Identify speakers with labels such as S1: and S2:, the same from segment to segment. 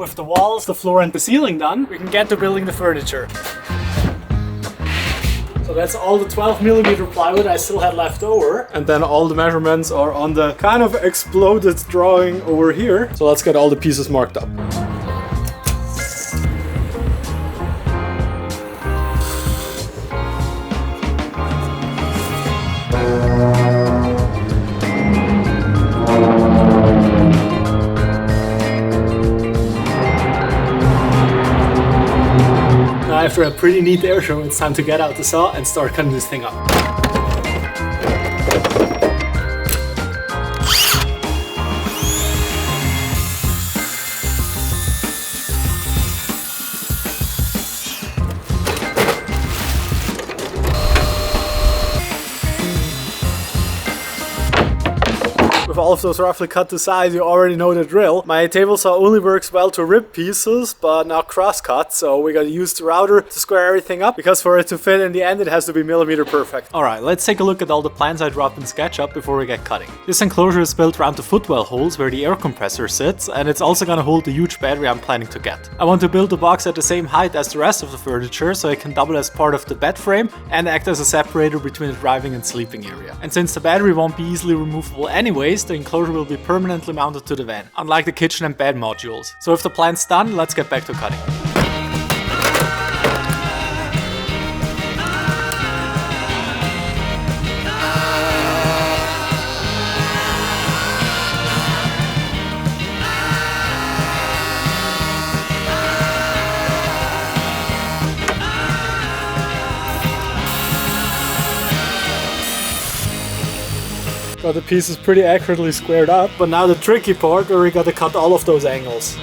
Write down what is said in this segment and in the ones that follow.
S1: With the walls, the floor and the ceiling done, we can get to building the furniture. So that's all the 12mm plywood I still had left over. And then all the measurements are on the kind of exploded drawing over here. So let's get all the pieces marked up. After a pretty neat air show, it's time to get out the saw and start cutting this thing up. With all of those roughly cut to size, you already know the drill. My table saw only works well to rip pieces, but not cross-cut, so we gotta use the router to square everything up, because for it to fit in the end, it has to be millimeter perfect. Alright, let's take a look at all the plans I dropped in SketchUp before we get cutting. This enclosure is built around the footwell holes where the air compressor sits, and it's also gonna hold the huge battery I'm planning to get. I want to build the box at the same height as the rest of the furniture, so it can double as part of the bed frame and act as a separator between the driving and sleeping area. And since the battery won't be easily removable anyways, the enclosure will be permanently mounted to the van, unlike the kitchen and bed modules. So if the plan's done, let's get back to cutting. Got the pieces pretty accurately squared up, but now the tricky part where we gotta cut all of those angles.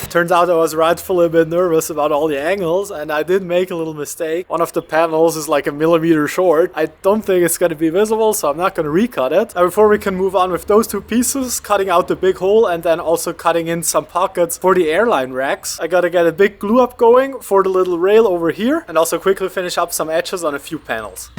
S1: Turns out I was rightfully a bit nervous about all the angles, and I did make a little mistake. One of the panels is like a millimeter short. I don't think it's going to be visible, so I'm not going to recut it. And before we can move on with those two pieces, cutting out the big hole and then also cutting in some pockets for the airline racks, I gotta get a big glue up going for the little rail over here, and also quickly finish up some edges on a few panels.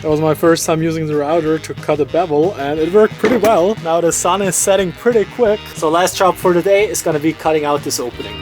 S1: That was my first time using the router to cut a bevel, and it worked pretty well. Now the sun is setting pretty quick, so last job for the day is gonna be cutting out this opening.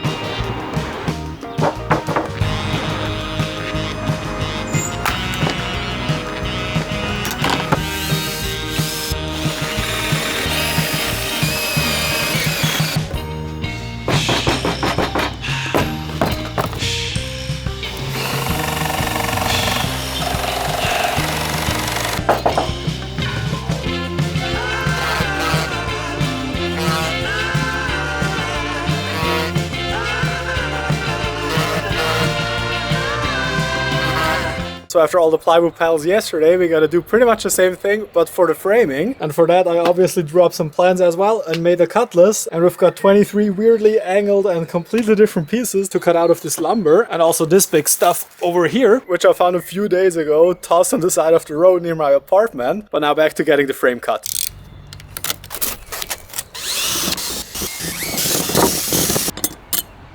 S1: So after all the plywood panels yesterday, we gotta do pretty much the same thing, but for the framing. And for that, I obviously drew up some plans as well and made a cut list. And we've got 23 weirdly angled and completely different pieces to cut out of this lumber. And also this big stuff over here, which I found a few days ago, tossed on the side of the road near my apartment. But now back to getting the frame cut.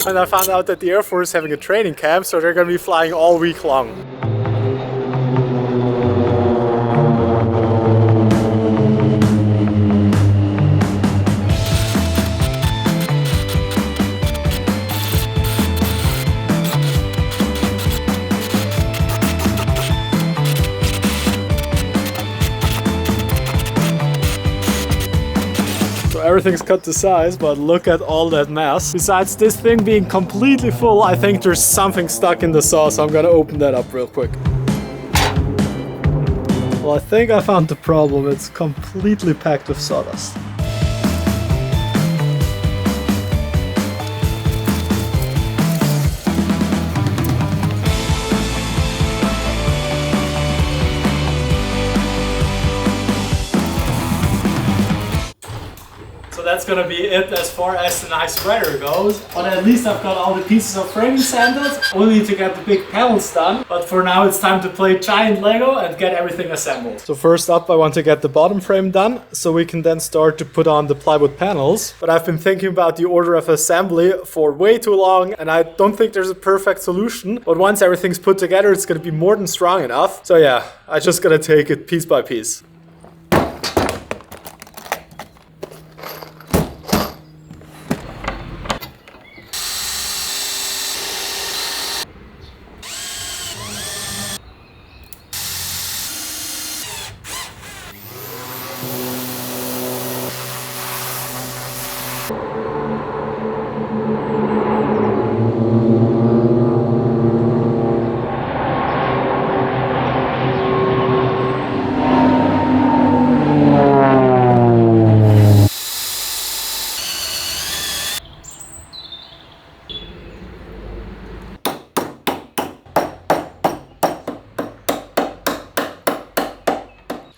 S1: And I found out that the Air Force is having a training camp, so they're gonna be flying all week long. Everything's cut to size, but look at all that mess. Besides this thing being completely full, I think there's something stuck in the saw, so I'm gonna open that up real quick. Well, I think I found the problem. It's completely packed with sawdust. that's gonna be it as far as the nice weather goes. But at least I've got all the pieces of framing sanded, only to get the big panels done. But for now it's time to play giant Lego and get everything assembled. So first up I want to get the bottom frame done, so we can then start to put on the plywood panels. But I've been thinking about the order of assembly for way too long, and I don't think there's a perfect solution. But once everything's put together, it's gonna be more than strong enough. So yeah, I just gotta take it piece by piece.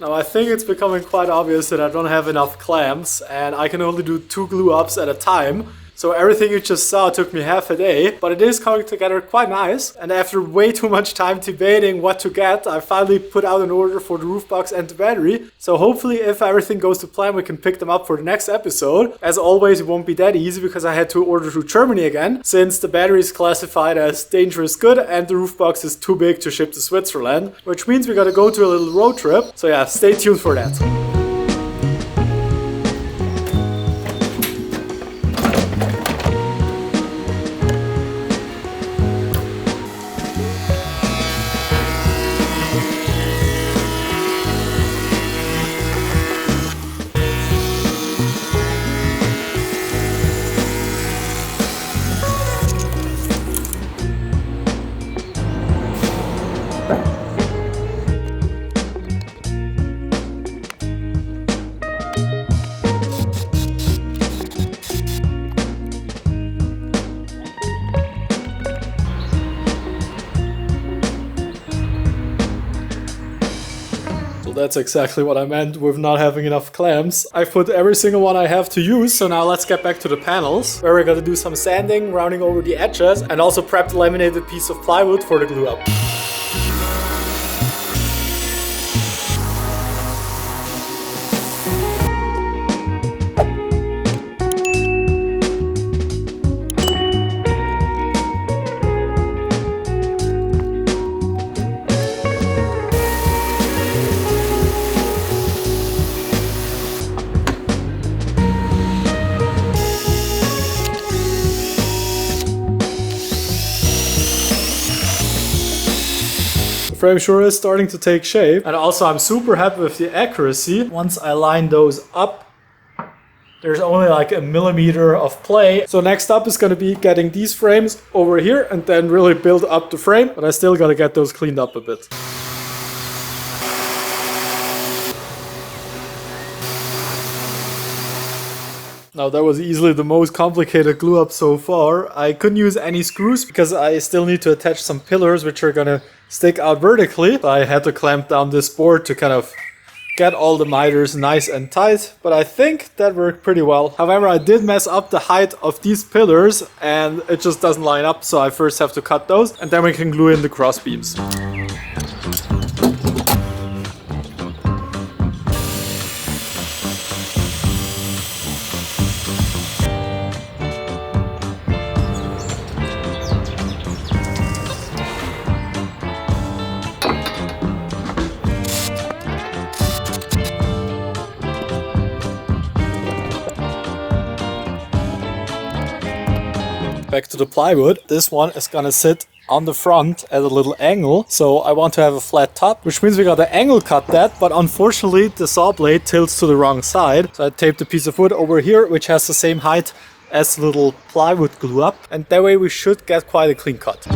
S1: Now I think it's becoming quite obvious that I don't have enough clamps and I can only do 2 glue ups at a time. So everything you just saw took me half a day, but it is coming together quite nice. And after way too much time debating what to get, I finally put out an order for the roof box and the battery. So hopefully if everything goes to plan, we can pick them up for the next episode. As always, it won't be that easy because I had to order through Germany again, since the battery is classified as dangerous good and the roof box is too big to ship to Switzerland, which means we gotta go to a little road trip. So yeah, stay tuned for that. That's exactly what I meant with not having enough clamps. I've put every single one I have to use, so now let's get back to the panels, where we're gonna do some sanding, rounding over the edges, and also prep the laminated piece of plywood for the glue up. Frame sure is starting to take shape, and also I'm super happy with the accuracy. Once I line those up, there's only like a millimeter of play. So next up is going to be getting these frames over here and then really build up the frame, but I still got to get those cleaned up a bit. Now that was easily the most complicated glue up so far. I couldn't use any screws because I still need to attach some pillars which are gonna stick out vertically. So I had to clamp down this board to kind of get all the miters nice and tight, but I think that worked pretty well. However, I did mess up the height of these pillars and it just doesn't line up, so I first have to cut those and then we can glue in the cross beams. Back to the plywood. This one is gonna sit on the front at a little angle, so I want to have a flat top, which means we gotta angle cut that, but unfortunately the saw blade tilts to the wrong side. So I taped a piece of wood over here which has the same height as the little plywood glue up, and that way we should get quite a clean cut.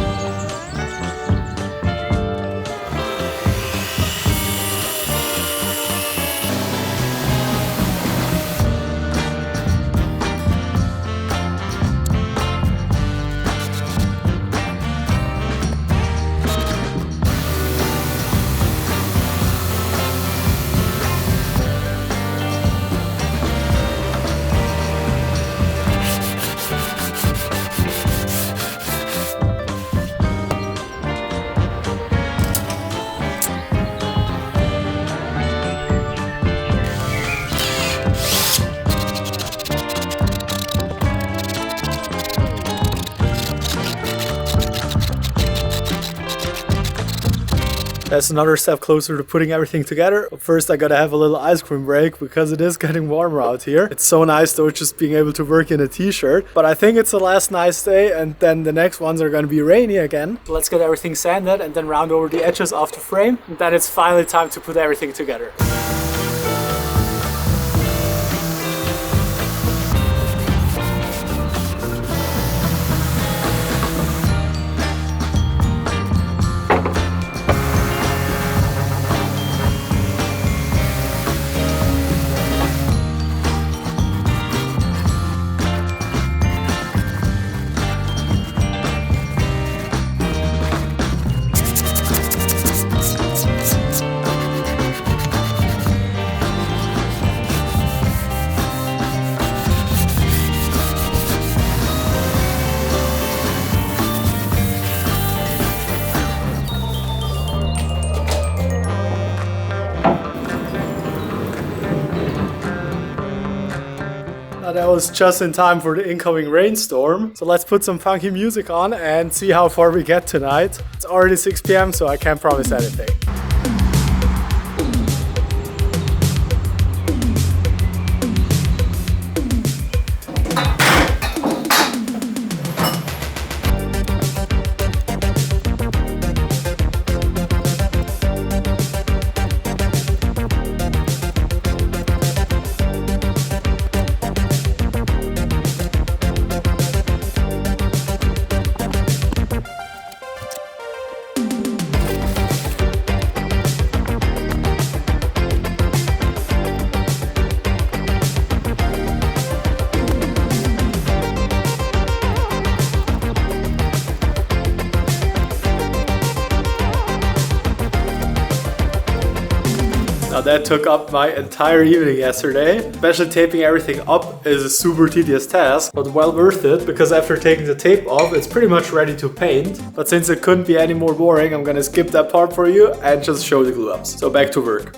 S1: That's another step closer to putting everything together. But first I gotta have a little ice cream break because it is getting warmer out here. It's so nice though just being able to work in a t-shirt. But I think it's the last nice day and then the next ones are gonna be rainy again. Let's get everything sanded and then round over the edges of the frame. And then it's finally time to put everything together. That was just in time for the incoming rainstorm. So let's put some funky music on and see how far we get tonight. It's already 6 p.m. so I can't promise anything. Now that took up my entire evening yesterday. Especially taping everything up is a super tedious task, but well worth it because after taking the tape off, it's pretty much ready to paint. But since it couldn't be any more boring, I'm gonna skip that part for you and just show the glue ups. So back to work.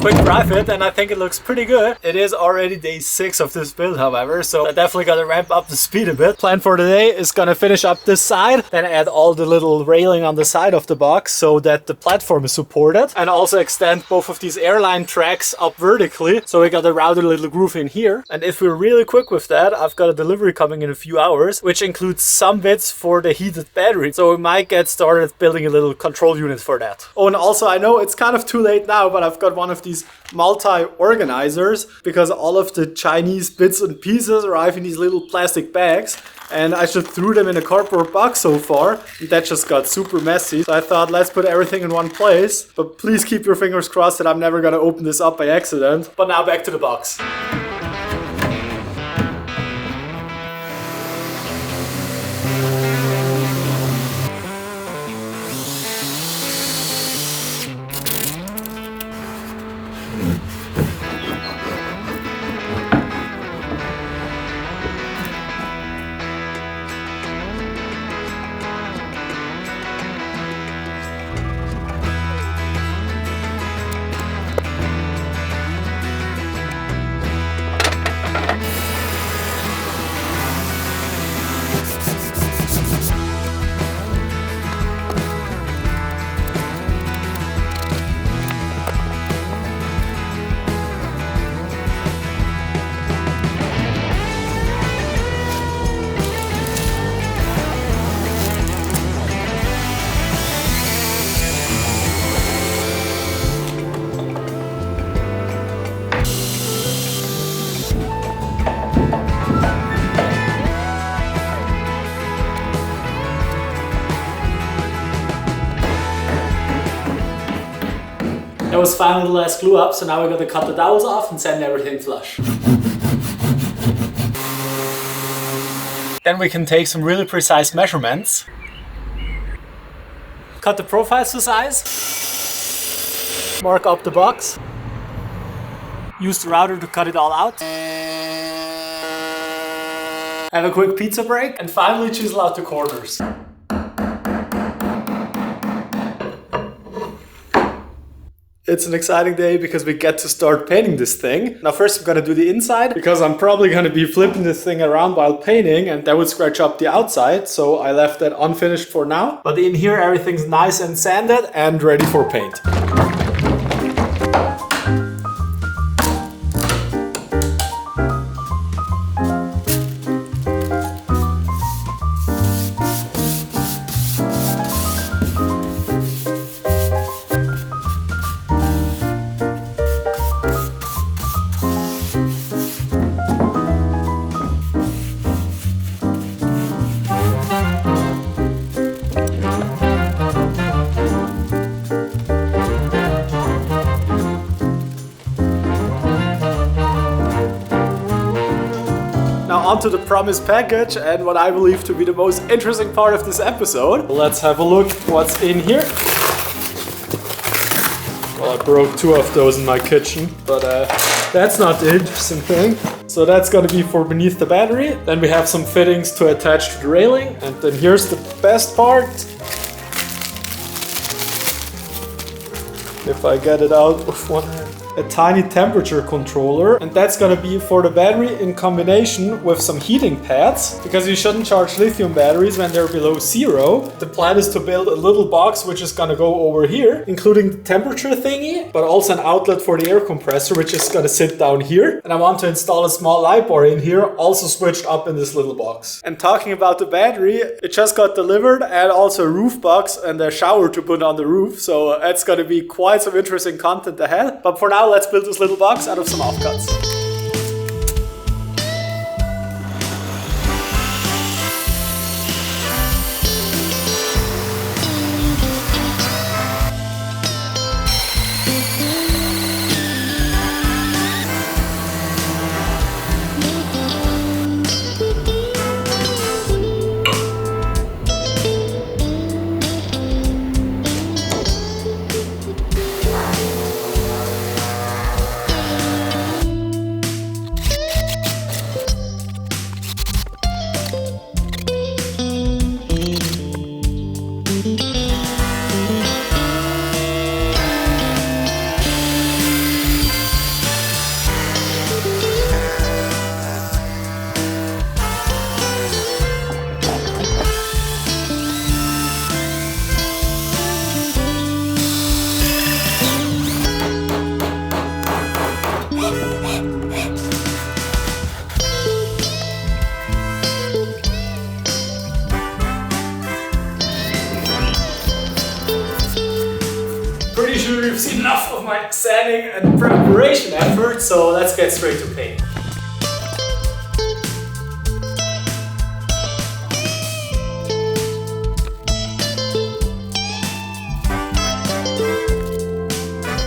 S1: Quick dry fit and I think it looks pretty good. It is already day 6 of this build however, so I definitely gotta ramp up the speed a bit. Plan for today is gonna finish up this side, then add all the little railing on the side of the box so that the platform is supported, and also extend both of these airline tracks up vertically so we got a router little groove in here. And if we're really quick with that, I've got a delivery coming in a few hours, which includes some bits for the heated battery, so we might get started building a little control unit for that. Oh, and also I know it's kind of too late now, but I've got one of these multi-organizers because all of the Chinese bits and pieces arrive in these little plastic bags, and I just threw them in a cardboard box so far, and that just got super messy. So I thought, let's put everything in one place, but please keep your fingers crossed that I'm never gonna open this up by accident. But now back to the box. That was finally the last glue up, so now we're gonna cut the dowels off and sand everything flush. Then we can take some really precise measurements. Cut the profiles to size. Mark up the box. Use the router to cut it all out. Have a quick pizza break and finally chisel out the corners. It's an exciting day because we get to start painting this thing. Now first I'm gonna do the inside because I'm probably gonna be flipping this thing around while painting and that would scratch up the outside, so I left that unfinished for now. But in here everything's nice and sanded and ready for paint. Now onto the promised package and what I believe to be the most interesting part of this episode. Let's have a look what's in here. Well, I broke 2 of those in my kitchen, but that's not the interesting thing. So that's gonna be for beneath the battery. Then we have some fittings to attach to the railing. And then here's the best part. If I get it out with one hand. A tiny temperature controller, and that's gonna be for the battery in combination with some heating pads, because you shouldn't charge lithium batteries when they're below 0. The plan is to build a little box which is gonna go over here, including the temperature thingy, but also an outlet for the air compressor which is gonna sit down here. And I want to install a small light bar in here, also switched up in this little box. And talking about the battery, it just got delivered, and also a roof box and a shower to put on the roof, so that's gonna be quite some interesting content ahead. But for now, let's build this little box out of some offcuts. Pretty sure you've seen enough of my sanding and preparation effort, so let's get straight to paint.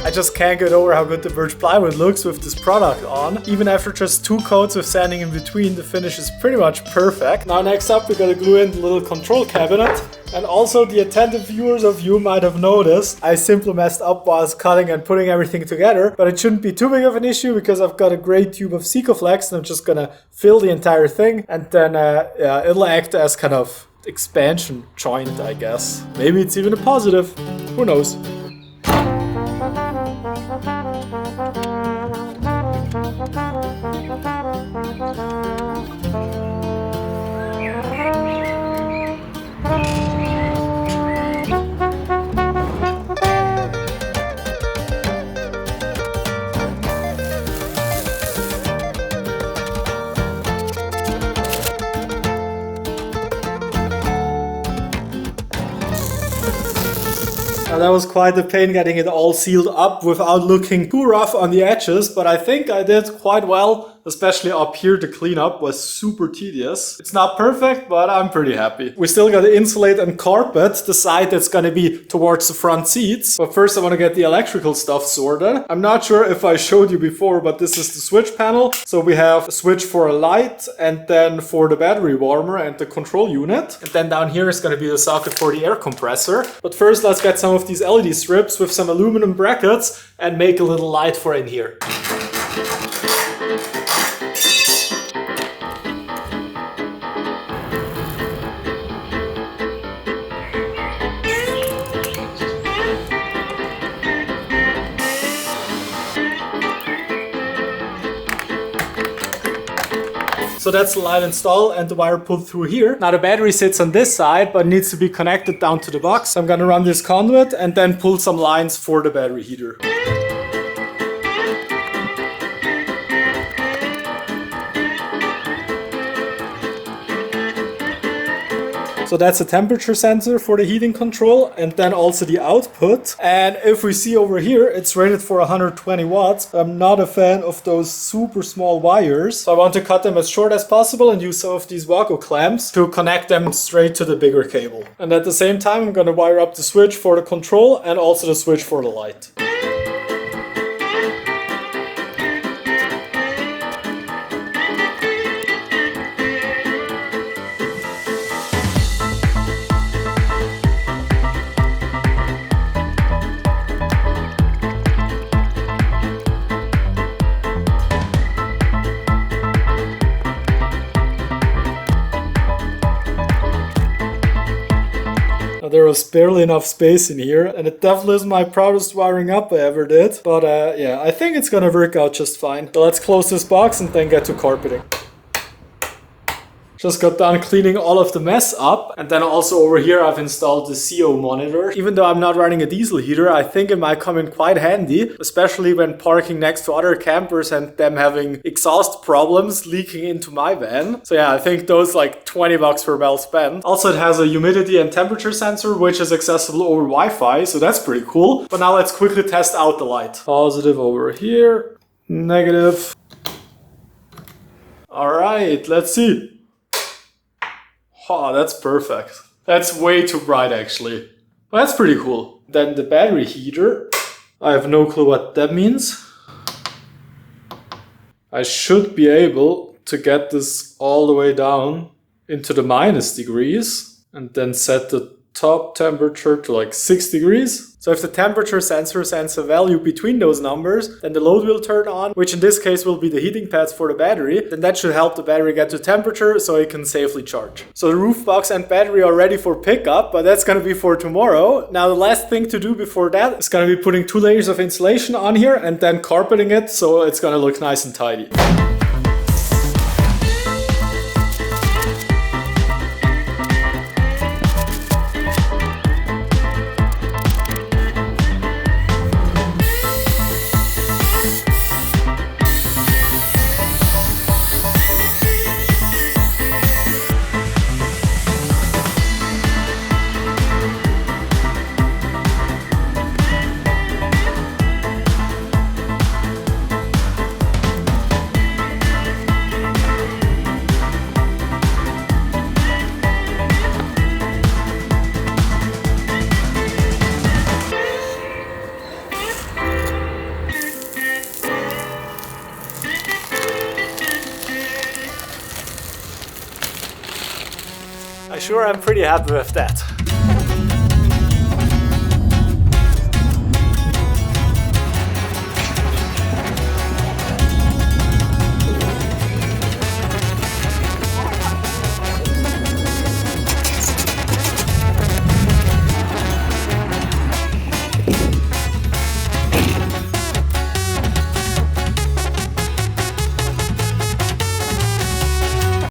S1: I just can't get over how good the birch plywood looks with this product on. Even after just 2 coats of sanding in between, the finish is pretty much perfect. Now next up, we gotta glue in the little control cabinet. And also, the attentive viewers of you might have noticed I simply messed up whilst cutting and putting everything together, but it shouldn't be too big of an issue because I've got a great tube of Sikaflex and I'm just gonna fill the entire thing, and then it'll act as kind of expansion joint, I guess. Maybe it's even a positive, who knows. Now that was quite a pain getting it all sealed up without looking too rough on the edges, but I think I did quite well especially up here. The cleanup was super tedious. It's not perfect, but I'm pretty happy. We still got to insulate and carpet the side that's going to be towards the front seats. But first I want to get the electrical stuff sorted. I'm not sure if I showed you before, but this is the switch panel. So we have a switch for a light and then for the battery warmer and the control unit. And then down here is going to be the socket for the air compressor. But first let's get some of these LED strips with some aluminum brackets and make a little light for in here. So that's the light installed and the wire pulled through here. Now the battery sits on this side, but needs to be connected down to the box. So I'm gonna run this conduit and then pull some lines for the battery heater. So that's a temperature sensor for the heating control and then also the output. And if we see over here, it's rated for 120 watts. I'm not a fan of those super small wires. So I want to cut them as short as possible and use some of these Wago clamps to connect them straight to the bigger cable. And at the same time, I'm going to wire up the switch for the control and also the switch for the light. There was barely enough space in here, and it definitely isn't my proudest wiring up I ever did. But yeah, I think it's gonna work out just fine. So let's close this box and then get to carpeting. Just got done cleaning all of the mess up, and then also over here I've installed the CO monitor. Even though I'm not running a diesel heater, I think it might come in quite handy, especially when parking next to other campers and them having exhaust problems leaking into my van. So yeah, I think those like 20 bucks were well spent. Also, it has a humidity and temperature sensor, which is accessible over Wi-Fi, so that's pretty cool. But now let's quickly test out the light. Positive over here, negative. All right, let's see. Oh, that's perfect. That's way too bright actually. Well, that's pretty cool. Then the battery heater. I have no clue what that means. I should be able to get this all the way down into the minus degrees and then set the top temperature to like 6 degrees. So if the temperature sensor sends a value between those numbers, then the load will turn on, which in this case will be the heating pads for the battery. Then that should help the battery get to temperature so it can safely charge. So the roof box and battery are ready for pickup, but that's going to be for tomorrow. Now the last thing to do before that is going to be putting 2 layers of insulation on here and then carpeting it so it's going to look nice and tidy. I'm pretty happy with that.